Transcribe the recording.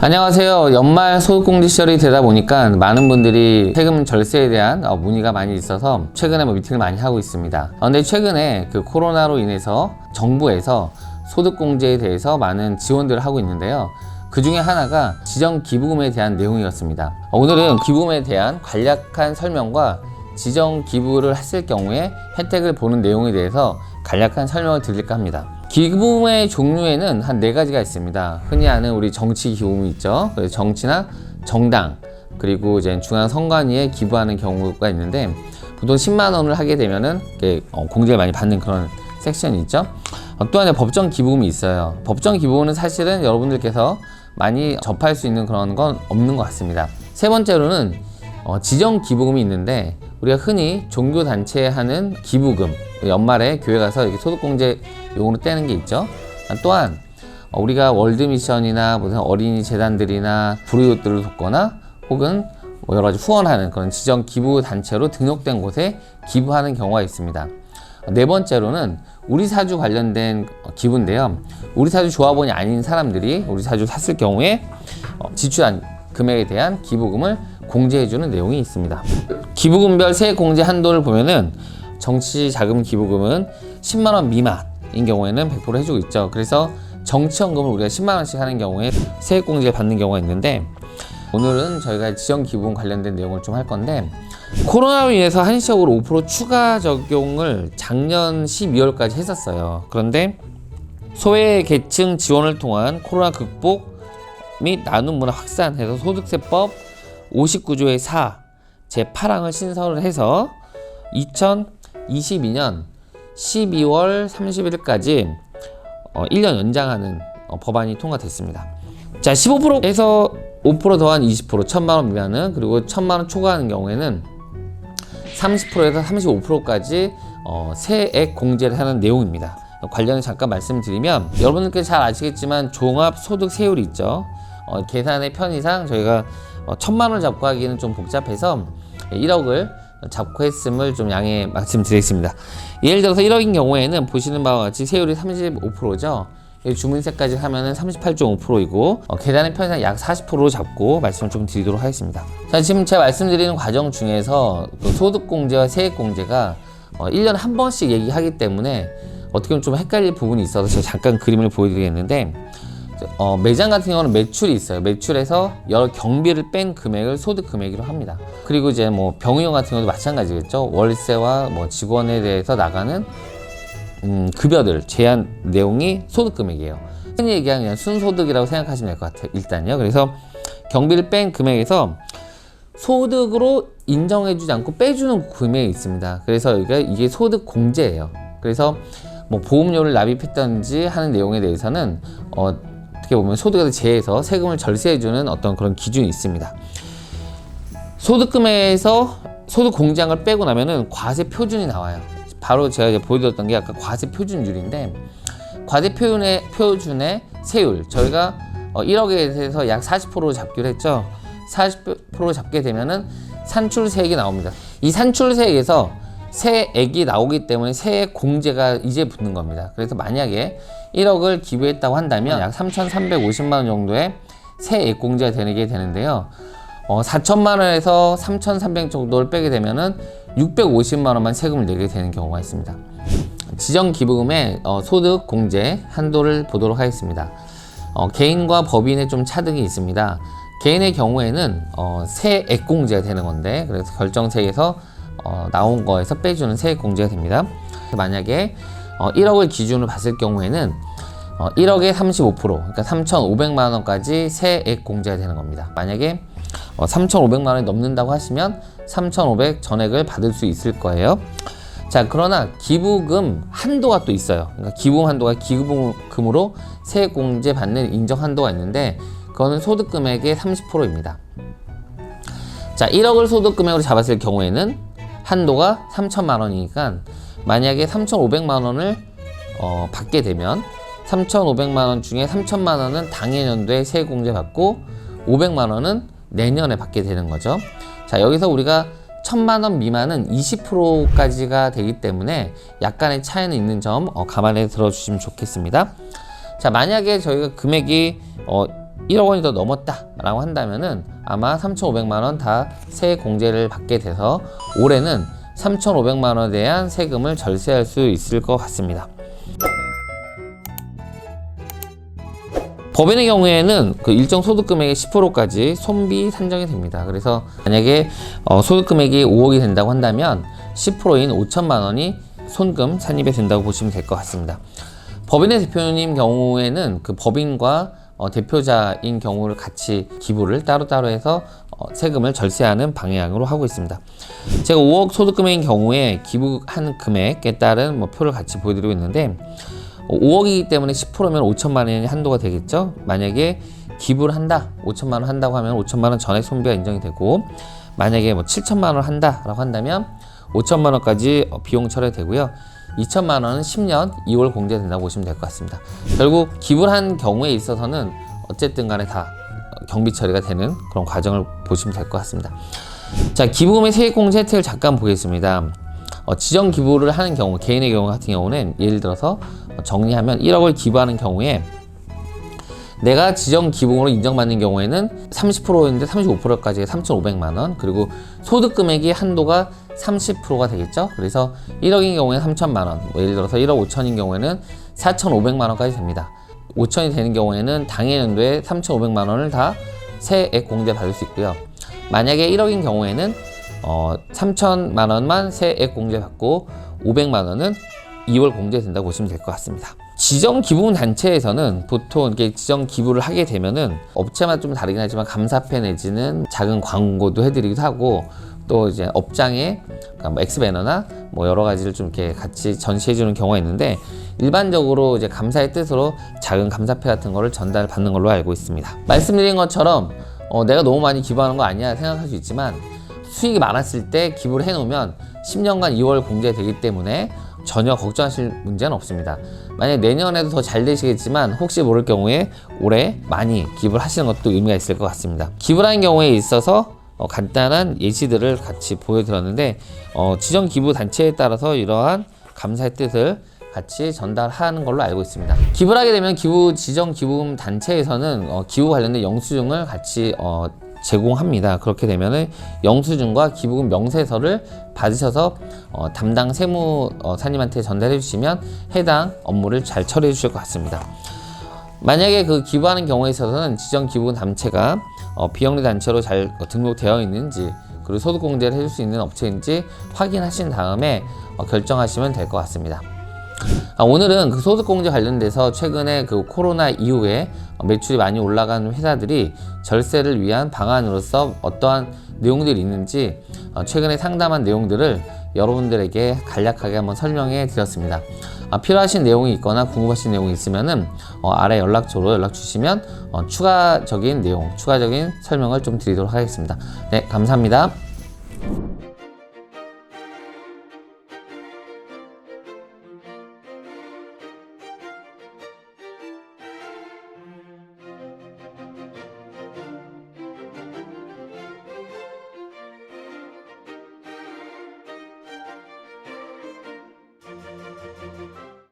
안녕하세요. 연말 소득공제 시절이 되다 보니까 많은 분들이 세금 절세에 대한 문의가 많이 있어서 최근에 미팅을 많이 하고 있습니다. 근데 최근에 그 코로나로 인해서 정부에서 소득공제에 대해서 많은 지원들을 하고 있는데요. 그 중에 하나가 지정기부금에 대한 내용이었습니다. 오늘은 기부금에 대한 간략한 설명과 지정기부를 했을 경우에 혜택을 보는 내용에 대해서 간략한 설명을 드릴까 합니다. 기부금의 종류에는 한 4가지가 있습니다. 흔히 아는 우리 정치 기부금이 있죠. 그래서 정치나 정당, 그리고 이제 중앙선관위에 기부하는 경우가 있는데, 보통 10만 원을 하게 되면은 공제를 많이 받는 그런 섹션이 있죠. 또 하나 법정 기부금이 있어요. 법정 기부금은 사실은 여러분들께서 많이 접할 수 있는 그런 건 없는 것 같습니다. 세 번째로는 지정 기부금이 있는데, 우리가 흔히 종교단체에 하는 기부금, 연말에 교회 가서 이렇게 소득공제 용으로 떼는 게 있죠. 또한 우리가 월드미션이나 무슨 어린이 재단들이나 불우이웃들을 돕거나 혹은 여러 가지 후원하는 그런 지정 기부 단체로 등록된 곳에 기부하는 경우가 있습니다. 네 번째로는 우리 사주 관련된 기부인데요. 우리 사주 조합원이 아닌 사람들이 우리 사주 샀을 경우에 지출한 금액에 대한 기부금을 공제해주는 내용이 있습니다. 기부금별 세액 공제 한도를 보면은 정치자금 기부금은 10만 원 미만인 경우에는 100% 해주고 있죠. 그래서 정치연금을 우리가 10만 원씩 하는 경우에 세액 공제를 받는 경우가 있는데, 오늘은 저희가 지정 기부금 관련된 내용을 좀 할 건데, 코로나로 인해서 한시적으로 5% 추가 적용을 작년 12월까지 했었어요. 그런데 소외계층 지원을 통한 코로나 극복 및 나눔 문화 확산해서 소득세법 59조의 4 제8항을 신설을 해서 2022년 12월 31일까지 1년 연장하는 법안이 통과됐습니다. 자, 15%에서 5% 더한 20%, 1000만 원 미만은, 그리고 1000만 원 초과하는 경우에는 30%에서 35%까지 세액 공제를 하는 내용입니다. 관련해서 잠깐 말씀드리면, 여러분들께서 잘 아시겠지만 종합소득세율이 있죠. 계산의 편의상 저희가 1000만 원을 잡고 하기는 좀 복잡해서 1억을 잡고 했음을 좀 양해 말씀드리겠습니다. 예를 들어서 1억인 경우에는 보시는 바와 같이 세율이 35%죠. 주문세까지 하면은 38.5%이고 계산의 편의상 약 40%로 잡고 말씀을 좀 드리도록 하겠습니다. 자, 지금 제가 말씀드리는 과정 중에서 소득공제와 세액공제가 1년에 한 번씩 얘기하기 때문에 어떻게 보면 좀 헷갈릴 부분이 있어서 제가 잠깐 그림을 보여드리겠는데, 매장 같은 경우는 매출이 있어요. 매출에서 여러 경비를 뺀 금액을 소득 금액으로 합니다. 그리고 이제 병의용 같은 경우도 마찬가지겠죠. 월세와 직원에 대해서 나가는 급여들 제한 내용이 소득 금액이에요. 흔히 얘기하는 그냥 순소득이라고 생각하시면 될 것 같아요. 일단요. 그래서 경비를 뺀 금액에서 소득으로 인정해주지 않고 빼주는 금액이 있습니다. 그래서 이게 소득 공제예요. 그래서 보험료를 납입했던지 하는 내용에 대해서는 어떻게 보면 소득에서 제해서 세금을 절세해주는 어떤 그런 기준이 있습니다. 소득금액에서 소득 공제한 걸 빼고 나면은 과세 표준이 나와요. 바로 제가 이제 보여드렸던 게 아까 과세 표준율인데, 과세 표준의 세율, 저희가 1억에 대해서 약 40% 잡기로 했죠. 40% 잡게 되면은 산출세액이 나옵니다. 이 산출세액에서 세액이 나오기 때문에 세액 공제가 이제 붙는 겁니다. 그래서 만약에 1억을 기부했다고 한다면 약 3,350만 원 정도의 세액 공제가 되게 되는데요. 4천만 원에서 3,300 정도를 빼게 되면은 650만 원만 세금을 내게 되는 경우가 있습니다. 지정 기부금의 소득 공제 한도를 보도록 하겠습니다. 개인과 법인의 좀 차등이 있습니다. 개인의 경우에는 세액 공제가 되는 건데, 그래서 결정세액에서 나온 거에서 빼주는 세액 공제가 됩니다. 만약에 1억을 기준으로 봤을 경우에는 1억에 35%, 그러니까 3,500만 원까지 세액 공제가 되는 겁니다. 만약에 3,500만 원이 넘는다고 하시면 3,500 전액을 받을 수 있을 거예요. 자, 그러나 기부금 한도가 또 있어요. 그러니까 기부금 한도가 기부금으로 세액 공제 받는 인정 한도가 있는데, 그거는 소득 금액의 30%입니다. 자, 1억을 소득 금액으로 잡았을 경우에는 한도가 3천만 원이니까, 만약에 3,500만 원을 받게 되면 3,500만 원 중에 3천만 원은 당해년도에 세액 공제 받고 500만 원은 내년에 받게 되는 거죠. 자, 여기서 우리가 1,000만 원 미만은 20%까지가 되기 때문에 약간의 차이는 있는 점 감안해 들어주시면 좋겠습니다. 자, 만약에 저희가 금액이 1억 원이 더 넘었다 라고 한다면은 아마 3,500만 원 다 세액 공제를 받게 돼서 올해는 3,500만 원에 대한 세금을 절세할 수 있을 것 같습니다. 법인의 경우에는 그 일정 소득 금액의 10%까지 손비 산정이 됩니다. 그래서 만약에 소득 금액이 5억이 된다고 한다면 10%인 5천만 원이 손금 산입이 된다고 보시면 될 것 같습니다. 법인의 대표님 경우에는 그 법인과 대표자인 경우를 같이 기부를 따로따로 해서 세금을 절세하는 방향으로 하고 있습니다. 제가 5억 소득금액인 경우에 기부한 금액에 따른 표를 같이 보여드리고 있는데 5억이기 때문에 10%면 5천만 원이 한도가 되겠죠. 만약에 기부를 한다, 5천만 원 한다고 하면 5천만 원 전액 손비가 인정이 되고, 만약에 7천만 원 한다라고 한다면 5천만 원까지 비용 처리되고요. 2천만 원은 10년 2월 공제된다고 보시면 될 것 같습니다. 결국 기부를 한 경우에 있어서는 어쨌든 간에 다 경비 처리가 되는 그런 과정을 보시면 될 것 같습니다. 자, 기부금의 세액공제 혜택을 잠깐 보겠습니다. 지정 기부를 하는 경우, 개인의 경우 같은 경우는 예를 들어서 정리하면 1억을 기부하는 경우에 내가 지정 기부금으로 인정받는 경우에는 30%인데 35%까지 3,500만 원, 그리고 소득 금액이 한도가 30%가 되겠죠. 그래서 1억인 경우에는 3천만 원, 예를 들어서 1억 5천인 경우에는 4,500만 원까지 됩니다. 5천이 되는 경우에는 당해 연도에 3,500만 원을 다 세액 공제 받을 수 있고요. 만약에 1억인 경우에는 3천만 원만 세액 공제 받고 500만 원은 2월 공제된다고 보시면 될 것 같습니다. 지정 기부금 단체에서는 보통 이렇게 지정 기부를 하게 되면은 업체마다 좀 다르긴 하지만 감사패 내지는 작은 광고도 해드리기도 하고, 또 이제 업장에 그러니까 엑스배너나 여러 가지를 좀 이렇게 같이 전시해주는 경우가 있는데, 일반적으로 이제 감사의 뜻으로 작은 감사패 같은 거를 전달받는 걸로 알고 있습니다. 말씀드린 것처럼 내가 너무 많이 기부하는 거 아니야 생각할 수 있지만, 수익이 많았을 때 기부를 해놓으면 10년간 2월 공제되기 때문에 전혀 걱정하실 문제는 없습니다. 만약 내년에도 더 잘 되시겠지만 혹시 모를 경우에 올해 많이 기부를 하시는 것도 의미가 있을 것 같습니다. 기부를 하는 경우에 있어서 간단한 예시들을 같이 보여드렸는데, 지정 기부 단체에 따라서 이러한 감사의 뜻을 같이 전달하는 걸로 알고 있습니다. 기부를 하게 되면 지정 기부금 단체에서는 기부 관련된 영수증을 같이 제공합니다. 그렇게 되면은 영수증과 기부금 명세서를 받으셔서 담당 세무사님한테 전달해 주시면 해당 업무를 잘 처리해 주실 것 같습니다. 만약에 그 기부하는 경우에 있어서는 지정 기부금 단체가 비영리 단체로 잘 등록되어 있는지, 그리고 소득 공제를 해줄 수 있는 업체인지 확인하신 다음에 결정하시면 될 것 같습니다. 오늘은 그 소득공제 관련돼서 최근에 그 코로나 이후에 매출이 많이 올라간 회사들이 절세를 위한 방안으로서 어떠한 내용들이 있는지 최근에 상담한 내용들을 여러분들에게 간략하게 한번 설명해 드렸습니다. 필요하신 내용이 있거나 궁금하신 내용이 있으면은 아래 연락처로 연락 주시면 추가적인 설명을 좀 드리도록 하겠습니다. 네, 감사합니다.